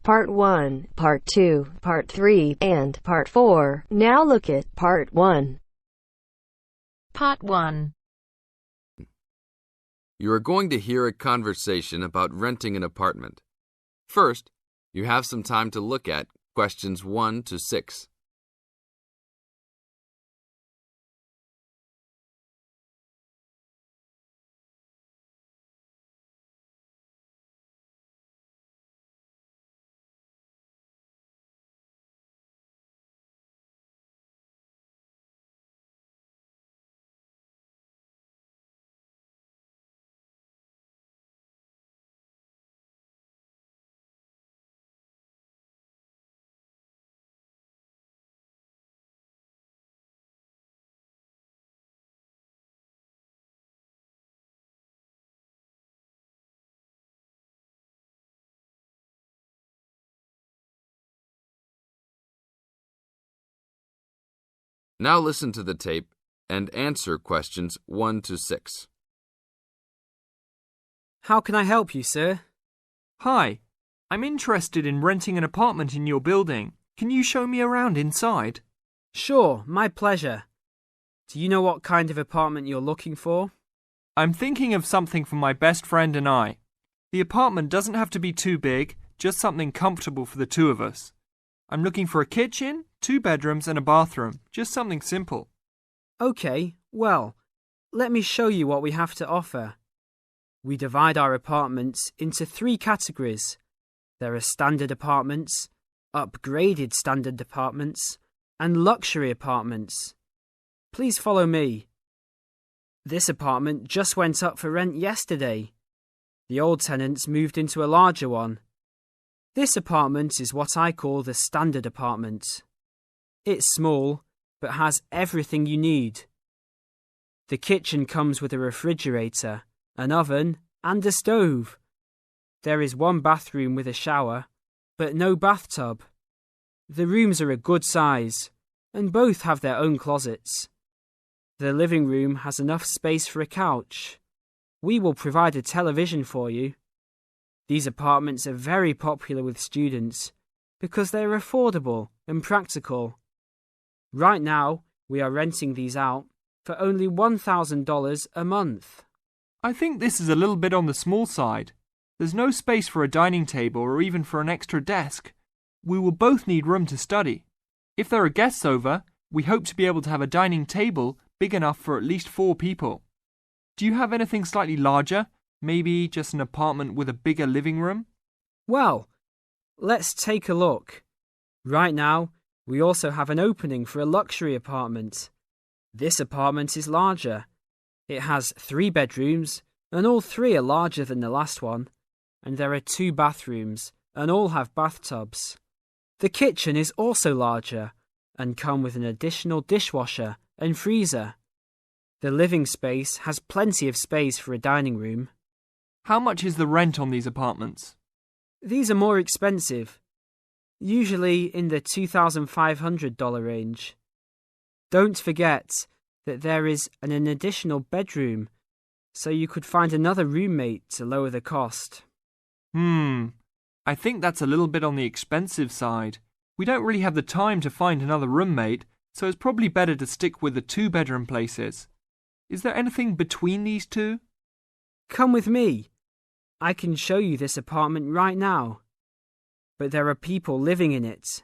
Part 1, Part 2, Part 3, and Part 4. Now look at Part 1. Part 1. You are going to hear a conversation about renting an apartment. First, you have some time to look at questions 1 to 6. Now listen to the tape and answer questions 1 to 6. How can I help you, sir? Hi, I'm interested in renting an apartment in your building. Can you show me around inside? Sure, my pleasure. Do you know what kind of apartment you're looking for? I'm thinking of something for my best friend and I. The apartment doesn't have to be too big, just something comfortable for the two of us. I'm looking for a kitchen, 2 bedrooms and a bathroom, just something simple. Okay, well, let me show you what we have to offer. We divide our apartments into 3 categories. There are standard apartments, upgraded standard apartments, and luxury apartments. Please follow me. This apartment just went up for rent yesterday. The old tenants moved into a larger one. This apartment is what I call the standard apartment. It's small, but has everything you need. The kitchen comes with a refrigerator, an oven, and a stove. There is 1 bathroom with a shower, but no bathtub. The rooms are a good size, and both have their own closets. The living room has enough space for a couch. We will provide a television for you. These apartments are very popular with students because they're affordable and practical. Right now, we are renting these out for only $1,000 a month. I think this is a little bit on the small side. There's no space for a dining table or even for an extra desk. We will both need room to study. If there are guests over, we hope to be able to have a dining table big enough for at least 4 people. Do you have anything slightly larger? Maybe just an apartment with a bigger living room? Well, let's take a look. Right now, we also have an opening for a luxury apartment. This apartment is larger. It has 3 bedrooms, and all 3 are larger than the last one, and there are 2 bathrooms, and all have bathtubs. The kitchen is also larger, and come with an additional dishwasher and freezer. The living space has plenty of space for a dining room. How much is the rent on these apartments? These are more expensive, usually in the $2,500 range. Don't forget that there is an additional bedroom, so you could find another roommate to lower the cost. I think that's a little bit on the expensive side. We don't really have the time to find another roommate, so it's probably better to stick with the 2-bedroom places. Is there anything between these 2? Come with me. I can show you this apartment right now. But there are people living in it.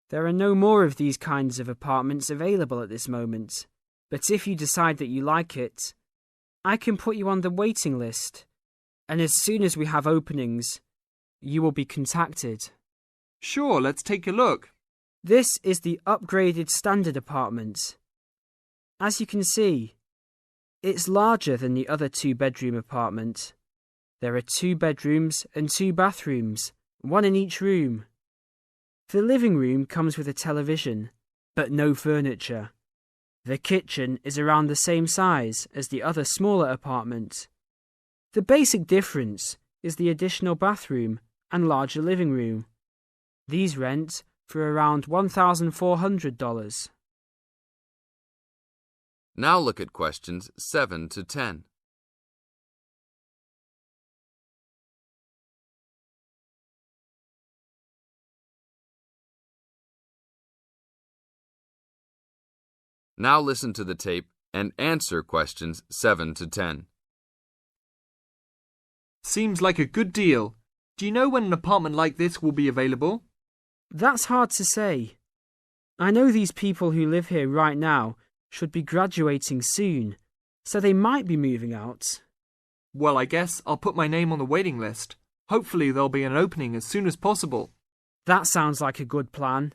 There are no more of these kinds of apartments available at this moment. But if you decide that you like it, I can put you on the waiting list. And as soon as we have openings, you will be contacted. Sure, let's take a look. This is the upgraded standard apartment. As you can see, it's larger than the other 2-bedroom apartment. There are 2 bedrooms and 2 bathrooms, 1 in each room. The living room comes with a television, but no furniture. The kitchen is around the same size as the other smaller apartment. The basic difference is the additional bathroom and larger living room. These rent for around $1,400. Now look at questions 7 to 10. Now listen to the tape and answer questions 7 to 10. Seems like a good deal. Do you know when an apartment like this will be available? That's hard to say. I know these people who live here right now should be graduating soon, so they might be moving out. Well, I guess I'll put my name on the waiting list. Hopefully there'll be an opening as soon as possible. That sounds like a good plan.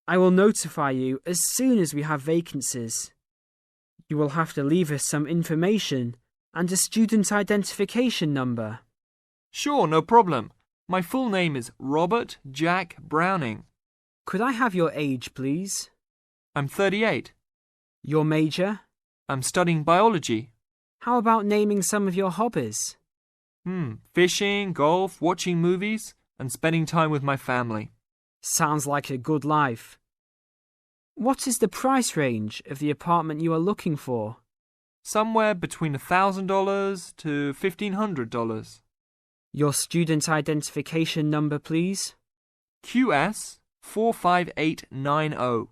I will notify you as soon as we have vacancies. You will have to leave us some information and a student identification number. Sure, no problem. My full name is Robert Jack Browning. Could I have your age, please? I'm 38. Your major? I'm studying biology. How about naming some of your hobbies? Fishing, golf, watching movies, and spending time with my family. Sounds like a good life. What is the price range of the apartment you are looking for? Somewhere between $1,000 to $1,500. Your student identification number, please? QS 45890.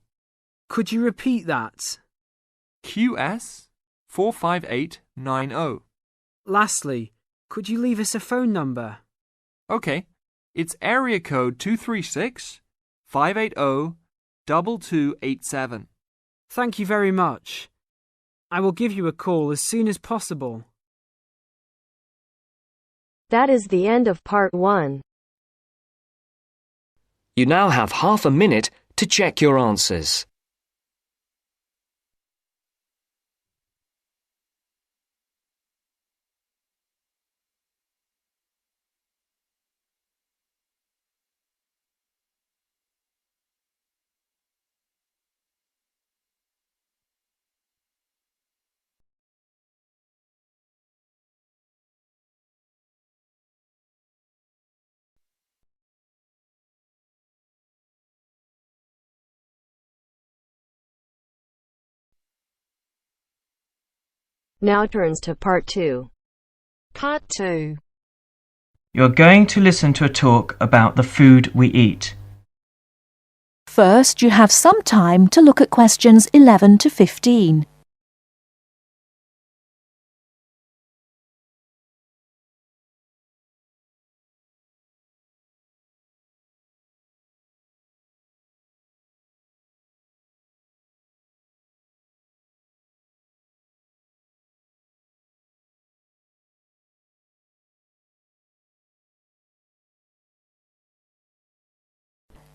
Could you repeat that? QS 45890. Lastly, could you leave us a phone number? Okay, it's area code 236 580 2287. Thank you very much. I will give you a call as soon as possible. That is the end of part 1. You now have half a minute to check your answers. Now turns to part 2. Part 2. You're going to listen to a talk about the food we eat. First, you have some time to look at questions 11 to 15.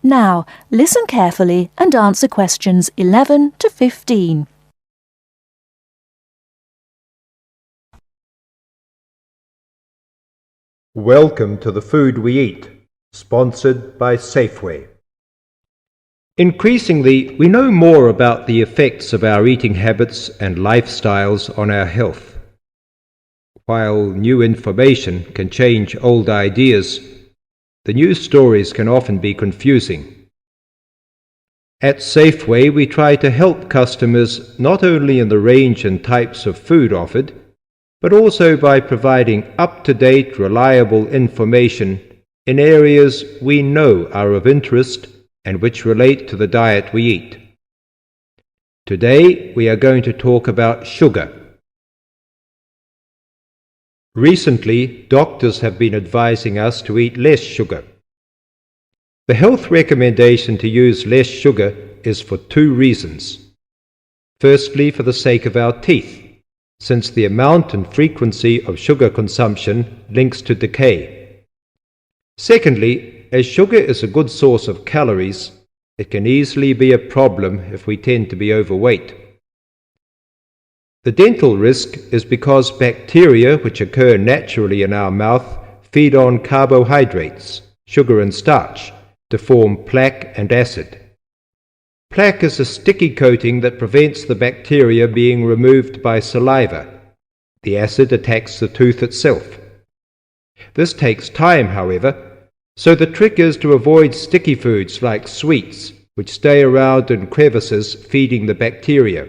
Now, listen carefully and answer questions 11 to 15. Welcome to the Food We Eat, sponsored by Safeway. Increasingly, we know more about the effects of our eating habits and lifestyles on our health. While new information can change old ideas, the news stories can often be confusing. At Safeway, we try to help customers not only in the range and types of food offered, but also by providing up-to-date, reliable information in areas we know are of interest and which relate to the diet we eat. Today, we are going to talk about sugar. Recently, doctors have been advising us to eat less sugar. The health recommendation to use less sugar is for two reasons. Firstly, for the sake of our teeth, since the amount and frequency of sugar consumption links to decay. Secondly, as sugar is a good source of calories, it can easily be a problem if we tend to be overweight. The dental risk is because bacteria which occur naturally in our mouth feed on carbohydrates, sugar and starch, to form plaque and acid. Plaque is a sticky coating that prevents the bacteria being removed by saliva. The acid attacks the tooth itself. This takes time, however, so the trick is to avoid sticky foods like sweets, which stay around in crevices feeding the bacteria.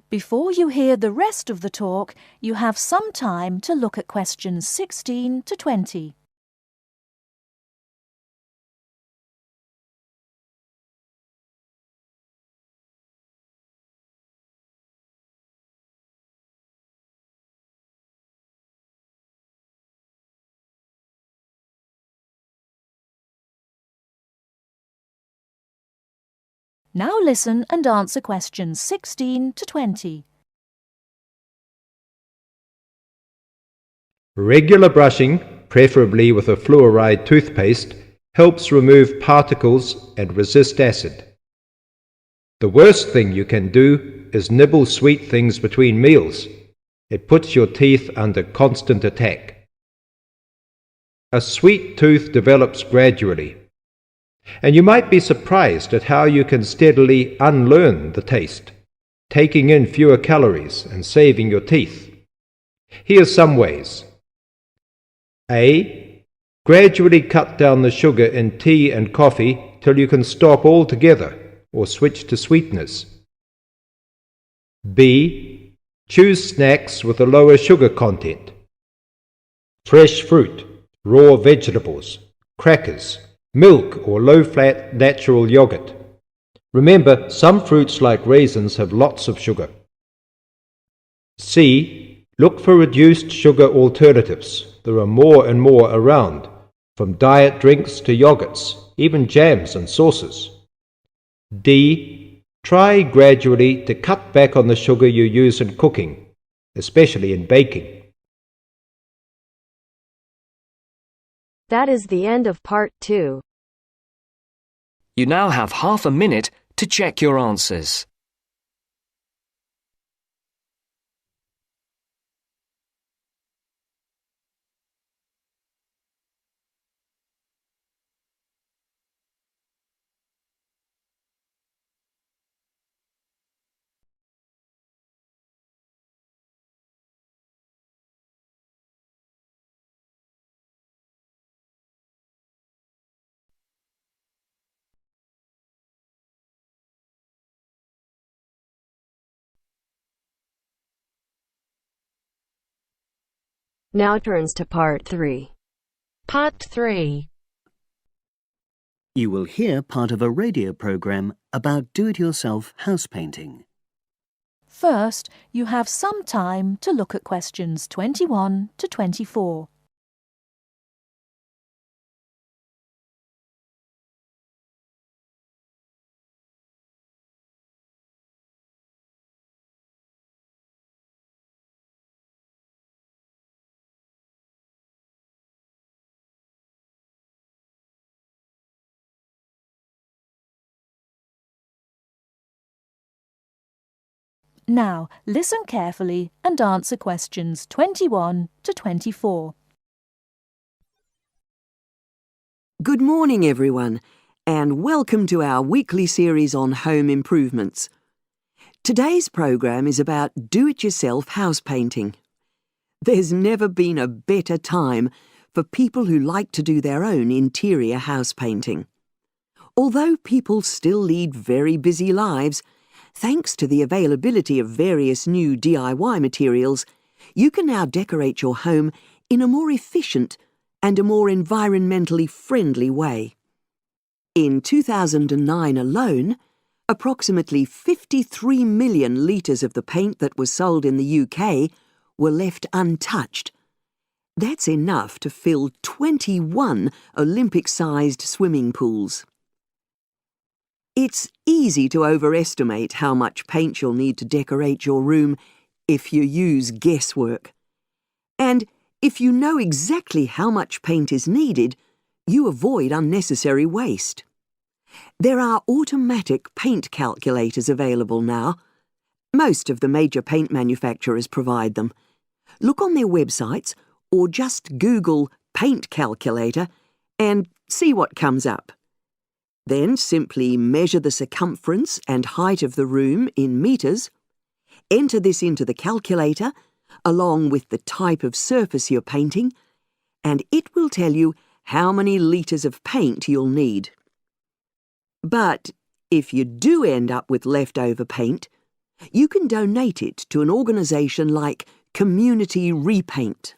Before you hear the rest of the talk, you have some time to look at questions 16 to 20. Now listen and answer questions 16 to 20. Regular brushing, preferably with a fluoride toothpaste, helps remove particles and resist acid. The worst thing you can do is nibble sweet things between meals. It puts your teeth under constant attack. A sweet tooth develops gradually, and you might be surprised at how you can steadily unlearn the taste, taking in fewer calories and saving your teeth. Here's some ways. A. Gradually cut down the sugar in tea and coffee till you can stop altogether or switch to sweeteners. B. Choose snacks with a lower sugar content. Fresh fruit, raw vegetables, crackers, milk or low-fat natural yogurt. Remember, some fruits like raisins have lots of sugar. C. Look for reduced sugar alternatives. There are more and more around, from diet drinks to yogurts, even jams and sauces. D. Try gradually to cut back on the sugar you use in cooking, especially in baking. That is the end of part 2. You now have half a minute to check your answers. Now turns to part 3. Part 3. You will hear part of a radio program about do-it-yourself house painting. First, you have some time to look at questions 21 to 24. Now, listen carefully and answer questions 21 to 24. Good morning, everyone, and welcome to our weekly series on home improvements. Today's program is about do-it-yourself house painting. There's never been a better time for people who like to do their own interior house painting. Although people still lead very busy lives, thanks to the availability of various new DIY materials, you can now decorate your home in a more efficient and a more environmentally friendly way. In 2009 alone, approximately 53 million litres of the paint that was sold in the UK were left untouched. That's enough to fill 21 Olympic-sized swimming pools. It's easy to overestimate how much paint you'll need to decorate your room if you use guesswork. And if you know exactly how much paint is needed, you avoid unnecessary waste. There are automatic paint calculators available now. Most of the major paint manufacturers provide them. Look on their websites or just Google paint calculator and see what comes up. Then simply measure the circumference and height of the room in metres, enter this into the calculator along with the type of surface you're painting, and it will tell you how many litres of paint you'll need. But if you do end up with leftover paint, you can donate it to an organisation like Community Repaint.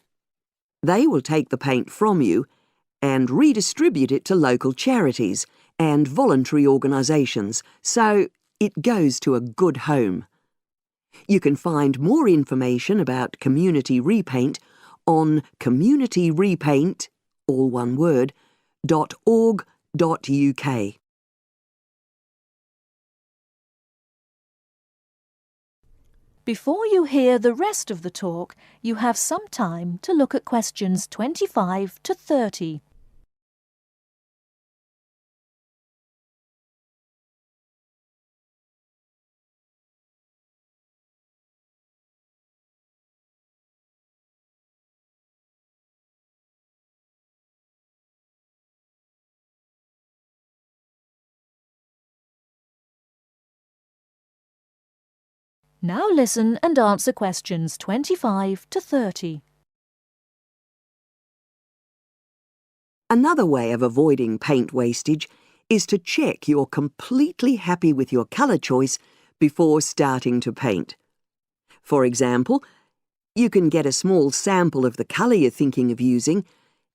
They will take the paint from you and redistribute it to local charities and voluntary organisations, so it goes to a good home. You can find more information about Community Repaint on communityrepaint, all one word, .org.uk. Before you hear the rest of the talk, you have some time to look at questions 25 to 30. Now listen and answer questions 25 to 30. Another way of avoiding paint wastage is to check you're completely happy with your colour choice before starting to paint. For example, you can get a small sample of the colour you're thinking of using,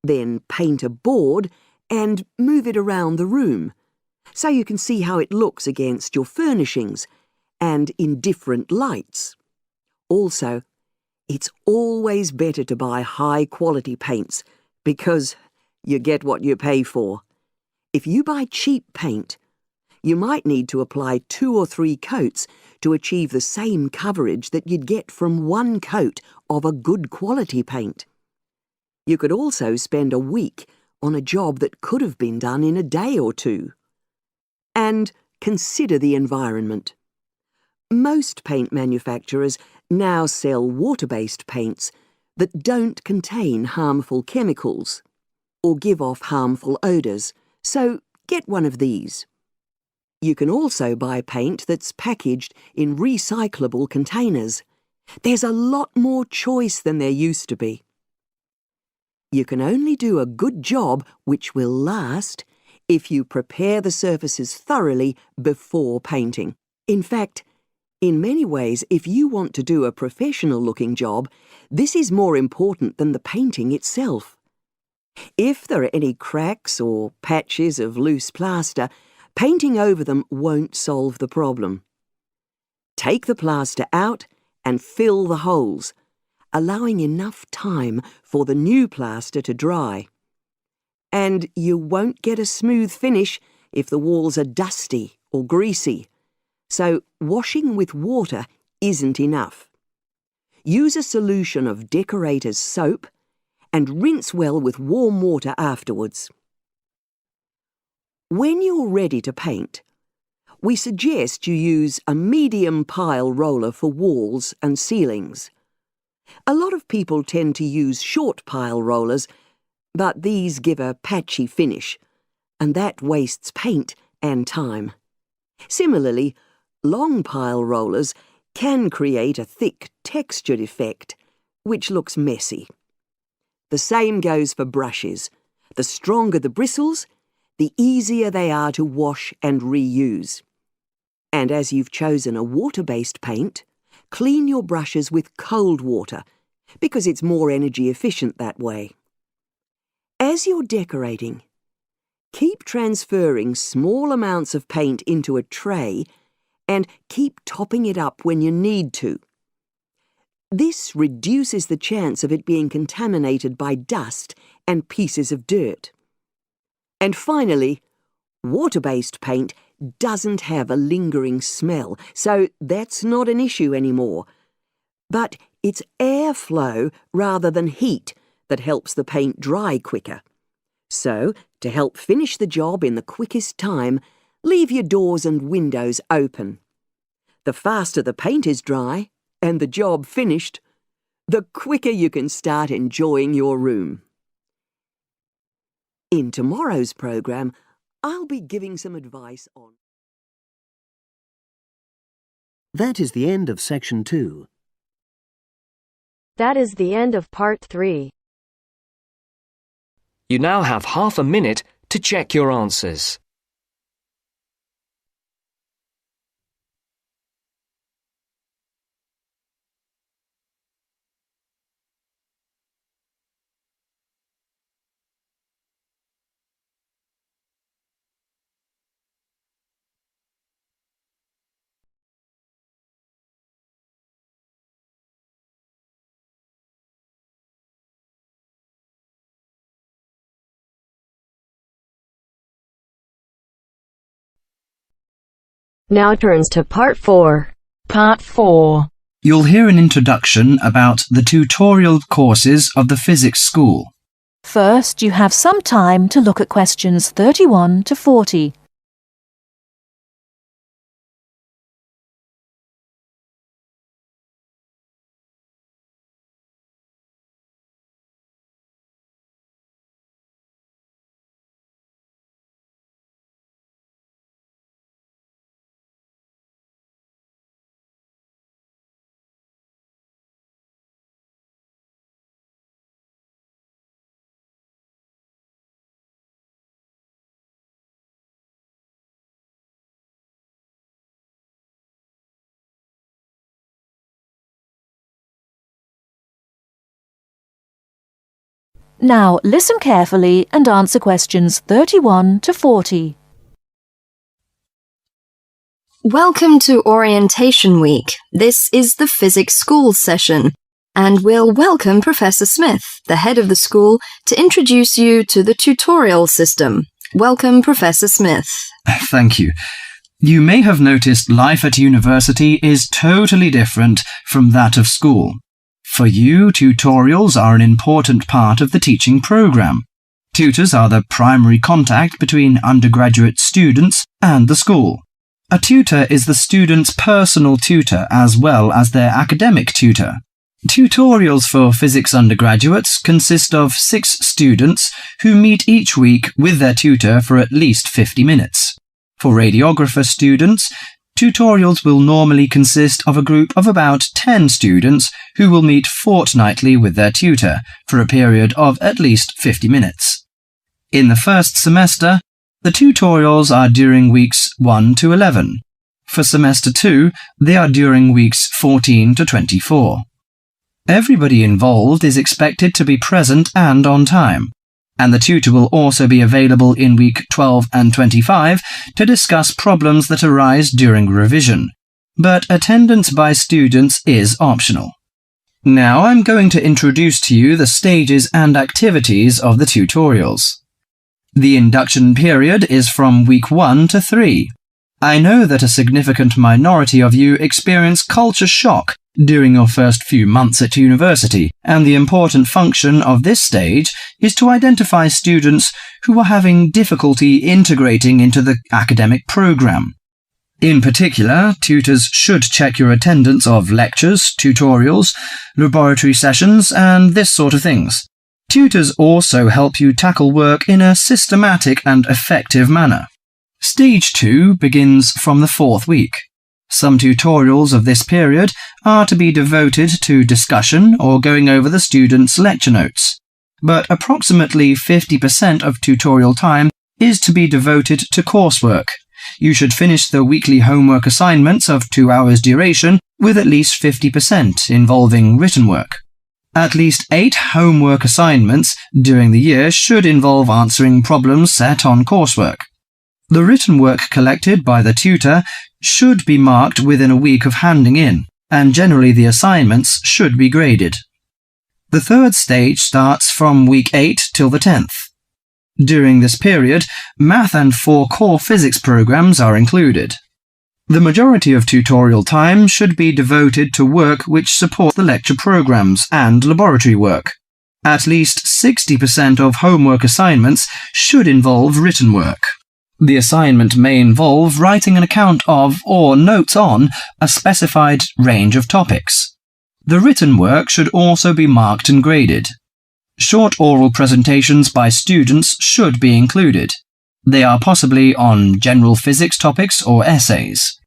then paint a board and move it around the room, so you can see how it looks against your furnishings and in different lights. Also, it's always better to buy high-quality paints because you get what you pay for. If you buy cheap paint, you might need to apply 2 or 3 coats to achieve the same coverage that you'd get from 1 coat of a good quality paint. You could also spend a week on a job that could have been done in a day or 2. And consider the environment. Most paint manufacturers now sell water-based paints that don't contain harmful chemicals or give off harmful odours, so get one of these. You can also buy paint that's packaged in recyclable containers. There's a lot more choice than there used to be. You can only do a good job which will last if you prepare the surfaces thoroughly before painting. In fact, in many ways, if you want to do a professional-looking job, this is more important than the painting itself. If there are any cracks or patches of loose plaster, painting over them won't solve the problem. Take the plaster out and fill the holes, allowing enough time for the new plaster to dry. And you won't get a smooth finish if the walls are dusty or greasy. So washing with water isn't enough. Use a solution of decorator's soap and rinse well with warm water afterwards. When you're ready to paint, we suggest you use a medium pile roller for walls and ceilings. A lot of people tend to use short pile rollers, but these give a patchy finish, and that wastes paint and time. Similarly, long pile rollers can create a thick textured effect, which looks messy. The same goes for brushes. The stronger the bristles, the easier they are to wash and reuse. And as you've chosen a water-based paint, clean your brushes with cold water, because it's more energy efficient that way. As you're decorating, keep transferring small amounts of paint into a tray and keep topping it up when you need to. This reduces the chance of it being contaminated by dust and pieces of dirt. And finally, water-based paint doesn't have a lingering smell, so that's not an issue anymore. But it's airflow rather than heat that helps the paint dry quicker. So, to help finish the job in the quickest time, leave your doors and windows open. The faster the paint is dry and the job finished, the quicker you can start enjoying your room. In tomorrow's programme, I'll be giving some advice on... That is the end of section 2. That is the end of part 3. You now have half a minute to check your answers. Now turns to part 4. Part 4. you'll hear an introduction about the tutorial courses of the physics school. First, you have some time to look at questions 31 to 40. Now listen carefully and answer questions 31 to 40. Welcome to Orientation Week. This is the Physics School session, and we'll welcome Professor Smith, the head of the school, to introduce you to the tutorial system. Welcome, Professor Smith. Thank you. You may have noticed life at university is totally different from that of school. For you, tutorials are an important part of the teaching program. Tutors are the primary contact between undergraduate students and the school. A tutor is the student's personal tutor as well as their academic tutor. Tutorials for physics undergraduates consist of 6 students who meet each week with their tutor for at least 50 minutes. For radiographer students, tutorials will normally consist of a group of about 10 students who will meet fortnightly with their tutor for a period of at least 50 minutes. In the first semester, the tutorials are during weeks 1 to 11. For semester 2, they are during weeks 14 to 24. Everybody involved is expected to be present and on time, and the tutor will also be available in week 12 and 25 to discuss problems that arise during revision, but attendance by students is optional. Now I'm going to introduce to you the stages and activities of the tutorials. The induction period is from week 1 to 3. I know that a significant minority of you experience culture shock during your first few months at university, and the important function of this stage is to identify students who are having difficulty integrating into the academic program. In particular, tutors should check your attendance of lectures, tutorials, laboratory sessions, and this sort of things. Tutors also help you tackle work in a systematic and effective manner. Stage 2 begins from the 4th week. Some tutorials of this period are to be devoted to discussion or going over the students' lecture notes, but approximately 50% of tutorial time is to be devoted to coursework. You should finish the weekly homework assignments of 2 hours duration with at least 50% involving written work. At least 8 homework assignments during the year should involve answering problems set on coursework. The written work collected by the tutor should be marked within a week of handing in, and generally the assignments should be graded. The 3rd stage starts from week 8 till the 10th. During this period, math and 4 core physics programs are included. The majority of tutorial time should be devoted to work which supports the lecture programs and laboratory work. At least 60% of homework assignments should involve written work. The assignment may involve writing an account of or notes on a specified range of topics. The written work should also be marked and graded. Short oral presentations by students should be included. They are possibly on general physics topics or essays.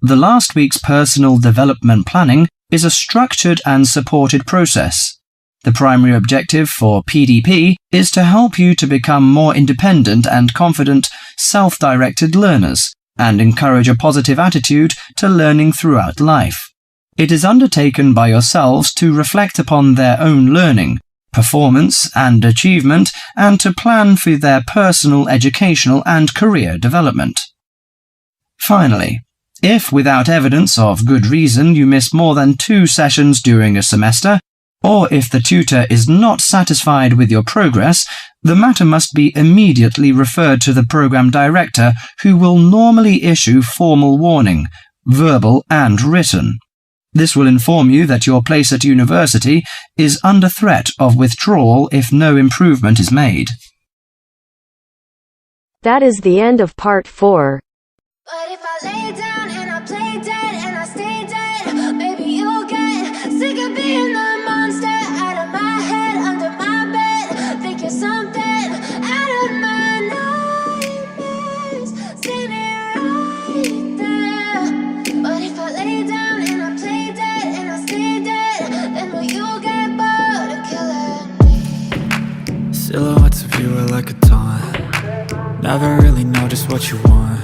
The last week's personal development planning is a structured and supported process. The primary objective for PDP is to help you to become more independent and confident, self-directed learners, and encourage a positive attitude to learning throughout life. It is undertaken by yourselves to reflect upon their own learning, performance and achievement, and to plan for their personal, educational and career development. Finally, if without evidence of good reason you miss more than 2 sessions during a semester, or if the tutor is not satisfied with your progress, the matter must be immediately referred to the program director, who will normally issue formal warning, verbal and written. This will inform you that your place at university is under threat of withdrawal if no improvement is made. That is the end of part 4. But if I lay down and I play dead and I stay dead, baby, you'll get sick of being the monster out of my head, under my bed. Think you're something out of my nightmares, standing right there. But if I lay down and I play dead and I stay dead, then will you get bored of killing me? Silhouettes of you are like a taunt. Never really know just what you want.